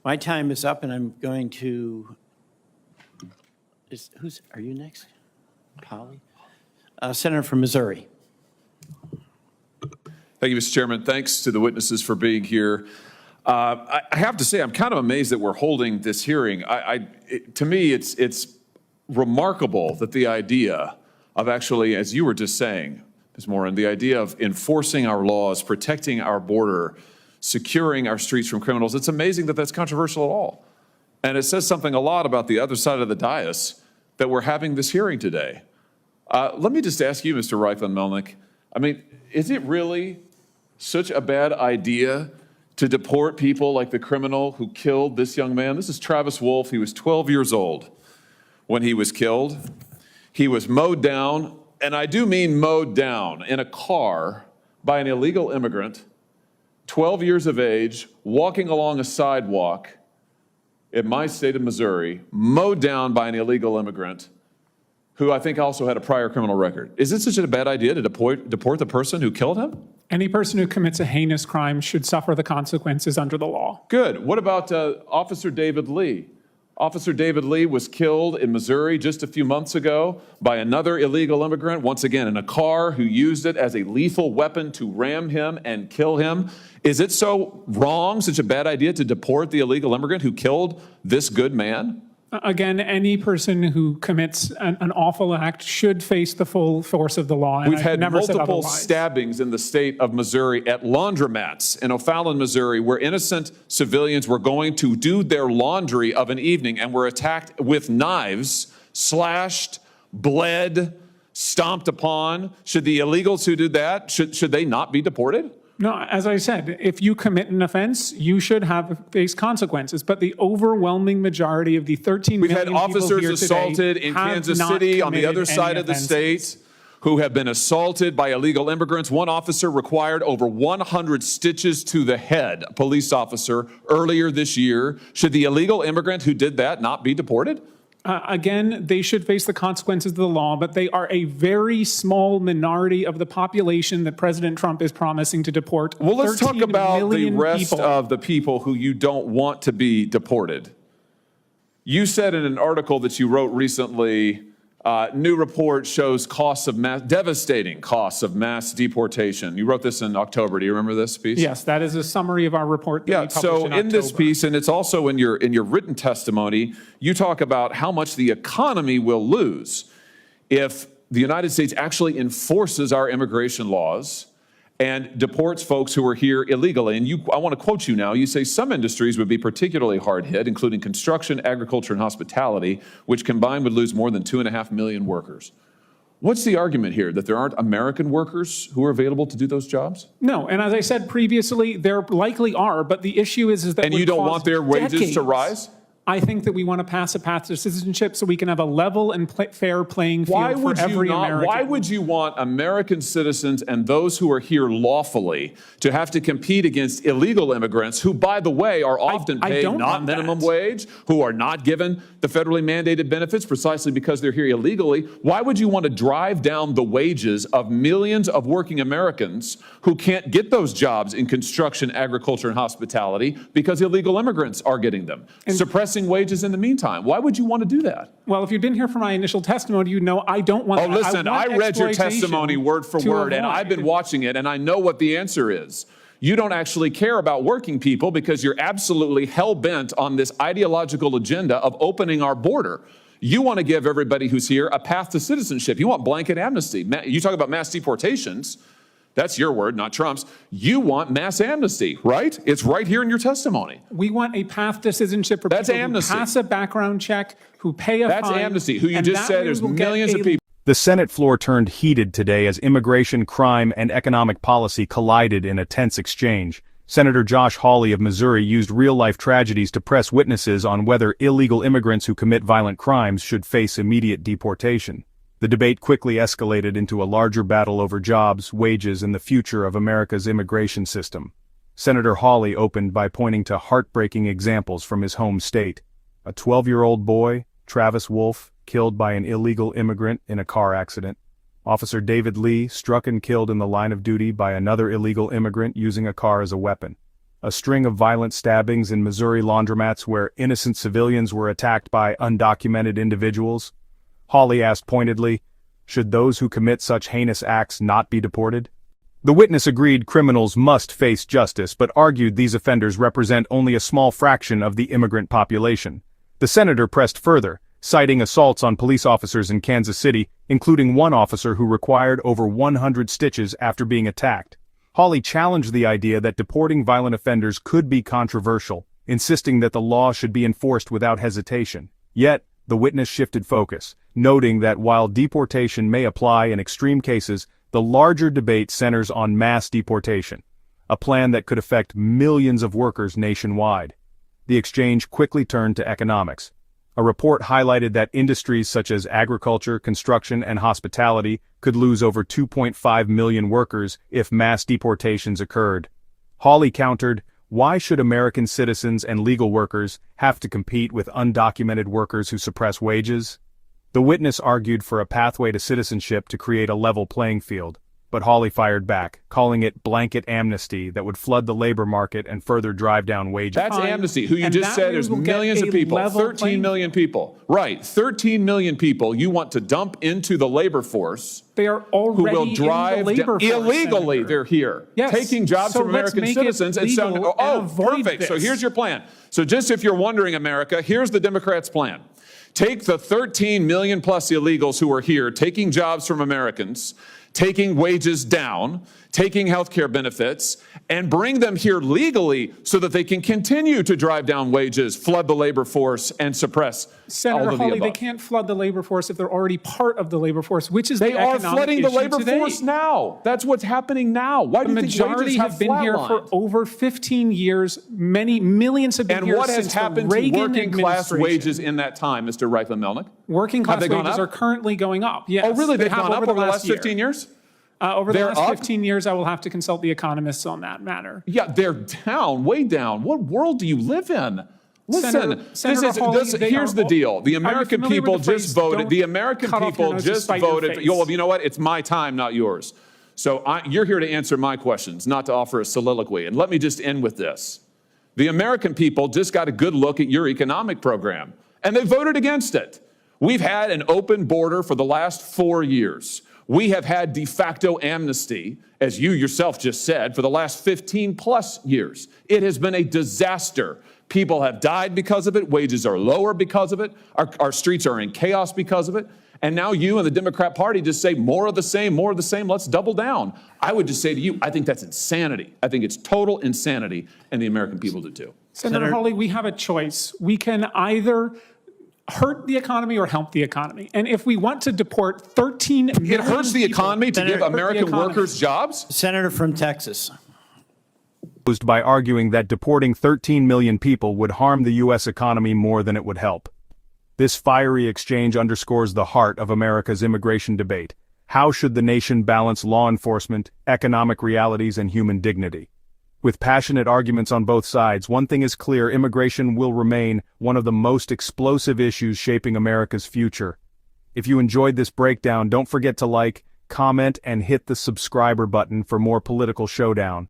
My time is up, and I'm going to, are you next? Hawley? Senator from Missouri. Thank you, Mr. Chairman. Thanks to the witnesses for being here. I have to say, I'm kind of amazed that we're holding this hearing. To me, it's remarkable that the idea of actually, as you were just saying, Ms. Morin, the idea of enforcing our laws, protecting our border, securing our streets from criminals, it's amazing that that's controversial at all. And it says something a lot about the other side of the dais that we're having this hearing today. Let me just ask you, Mr. Reifland-Melnick, I mean, is it really such a bad idea to deport people like the criminal who killed this young man? This is Travis Wolf. He was 12 years old when he was killed. He was mowed down, and I do mean mowed down, in a car by an illegal immigrant, 12 years of age, walking along a sidewalk in my state of Missouri, mowed down by an illegal immigrant who I think also had a prior criminal record. Is it such a bad idea to deport the person who killed him? Any person who commits a heinous crime should suffer the consequences under the law. Good. What about Officer David Lee? Officer David Lee was killed in Missouri just a few months ago by another illegal immigrant, once again in a car, who used it as a lethal weapon to ram him and kill him. Is it so wrong, such a bad idea to deport the illegal immigrant who killed this good man? Again, any person who commits an awful act should face the full force of the law. And We've had never said multiple otherwise. stabbings in the state of Missouri at laundromats in O'Fallon, Missouri, where innocent civilians were going to do their laundry of an evening and were attacked with knives, slashed, bled, stomped upon. Should the illegals who did that, should they not be deported? No, as I said, if you commit an offense, you should face consequences. But the overwhelming majority of the 13 We've million had officers people here assaulted today in have Kansas not City on the committed other side any of the offenses. state who have been assaulted by illegal immigrants. One officer required over 100 stitches to the head, a police officer, earlier this year. Should the illegal immigrant who did that not be deported? Again, they should face the consequences of the law, but they are a very small minority of the population that President Trump is promising to deport. Well, let's talk 13 about the million rest people. of the people who you don't want to be deported. You said in an article that you wrote recently, new report shows devastating costs of mass deportation. You wrote this in October. Do you remember this piece? Yes, that is a summary of our report. That we published so in this October. piece, and it's also in your written testimony, you talk about how much the economy will lose if the United States actually enforces our immigration laws and deports folks who are here illegally. And I want to quote you now. You say some industries would be particularly hard hit, including construction, agriculture, and hospitality, which combined would lose more than 2.5 million workers. What's the argument here, that there aren't American workers who are available to do those jobs? No, and as I said previously, there likely are, but the issue is that And you don't want their wages to rise? I think that we want to pass a path to citizenship so we can have a level and fair playing field for every American. Why would you want American citizens and those who are here lawfully to have to compete against illegal immigrants who, by the way, are often paid not minimum wage, who are not given the federally mandated benefits precisely because they're here illegally? Why would you want to drive down the wages of millions of working Americans who can't get those jobs in construction, agriculture, and hospitality because illegal immigrants are getting them? Suppressing wages in the meantime. Why would you want to do that? Well, if you didn't hear from my initial testimony, you know I don't want that. Oh, listen, I read your testimony word for word, and I've been watching it, and I know what the answer is. You don't actually care about working people because you're absolutely hell-bent on this ideological agenda of opening our border. You want to give everybody who's here a path to citizenship. You want blanket amnesty. You talk about mass deportations. That's your word, not Trump's. You want mass amnesty, right? It's right here in your testimony. We want a path to citizenship for people who pass a background check, who pay a fine. That's amnesty, who you just said there's millions of people. The Senate floor turned heated today as immigration, crime, and economic policy collided in a tense exchange. Senator Josh Hawley of Missouri used real-life tragedies to press witnesses on whether illegal immigrants who commit violent crimes should face immediate deportation. The debate quickly escalated into a larger battle over jobs, wages, and the future of America's immigration system. Senator Hawley opened by pointing to heartbreaking examples from his home state. A 12-year-old boy, Travis Wolf, killed by an illegal immigrant in a car accident. Officer David Lee, struck and killed in the line of duty by another illegal immigrant using a car as a weapon. A string of violent stabbings in Missouri laundromats where innocent civilians were attacked by undocumented individuals? Hawley asked pointedly, should those who commit such heinous acts not be deported? The witness agreed criminals must face justice but argued these offenders represent only a small fraction of the immigrant population. The senator pressed further, citing assaults on police officers in Kansas City, including one officer who required over 100 stitches after being attacked. Hawley challenged the idea that deporting violent offenders could be controversial, insisting that the law should be enforced without hesitation. Yet, the witness shifted focus, noting that while deportation may apply in extreme cases, the larger debate centers on mass deportation, a plan that could affect millions of workers nationwide. The exchange quickly turned to economics. A report highlighted that industries such as agriculture, construction, and hospitality could lose over 2.5 million workers if mass deportations occurred. Hawley countered, why should American citizens and legal workers have to compete with undocumented workers who suppress wages? The witness argued for a pathway to citizenship to create a level playing field, but Hawley fired back, calling it blanket amnesty that would flood the labor market and further drive down wages. That's amnesty, who you And just that said way there's we'll get millions a of people, level 13 playing million people. Right, 13 million people you want to dump into the labor force. They are Who already will drive in the labor force, illegally? Senator. They're here, Yes. taking jobs So from let's American make it citizens and saying, legal and "Oh, avoid perfect." So this. here's your plan. So just if you're wondering, America, here's the Democrats' plan: take the 13 million plus illegals who are here, taking jobs from Americans, taking wages down, taking health care benefits, and bring them here legally so that they can continue to drive down wages, flood the labor force, and suppress all Senator of the Hawley, above. they can't flood the labor force if they're already part of the labor force, which is They the are economic flooding the issue labor today. force now. That's what's happening now. Why do The you think majority wages have been here for flatlined? over 15 years. Many millions have been And here what has since the happened to Reagan working class administration. wages in that time, Mr. Reifman-Melnick? Working class they gone wages up? are currently going up. Yes. Oh, really? They've have gone up over the last year. 15 years? Over the They're last up? 15 years, I will have to consult the economists on that matter. Yeah, they're down, way down. What world do you live in? Listen, Senator Hawley, they here's are the all- deal. The Are you American familiar with people the just phrase, voted. "Don't The American cut off your people nose to just spite your voted. face"? Well, you know what? It's my time, not yours. So you're here to answer my questions, not to offer a soliloquy. And let me just end with this. The American people just got a good look at your economic program, and they voted against it. We've had an open border for the last 4 years. We have had de facto amnesty, as you yourself just said, for the last 15 plus years. It has been a disaster. People have died because of it. Wages are lower because of it. Our streets are in chaos because of it. And now you and the Democrat Party just say more of the same, more of the same. Let's double down. I would just say to you, I think that's insanity. I think it's total insanity, and the American people do too. Senator Hawley, we have a choice. We can either hurt the economy or help the economy. And if we want to deport 13 million It hurts the people- economy to give Hurt the American economy. workers jobs? Senator from Texas. By arguing that deporting 13 million people would harm the U.S. economy more than it would help. This fiery exchange underscores the heart of America's immigration debate. How should the nation balance law enforcement, economic realities, and human dignity? With passionate arguments on both sides, one thing is clear: immigration will remain one of the most explosive issues shaping America's future. If you enjoyed this breakdown, don't forget to like, comment, and hit the subscriber button for more political showdown.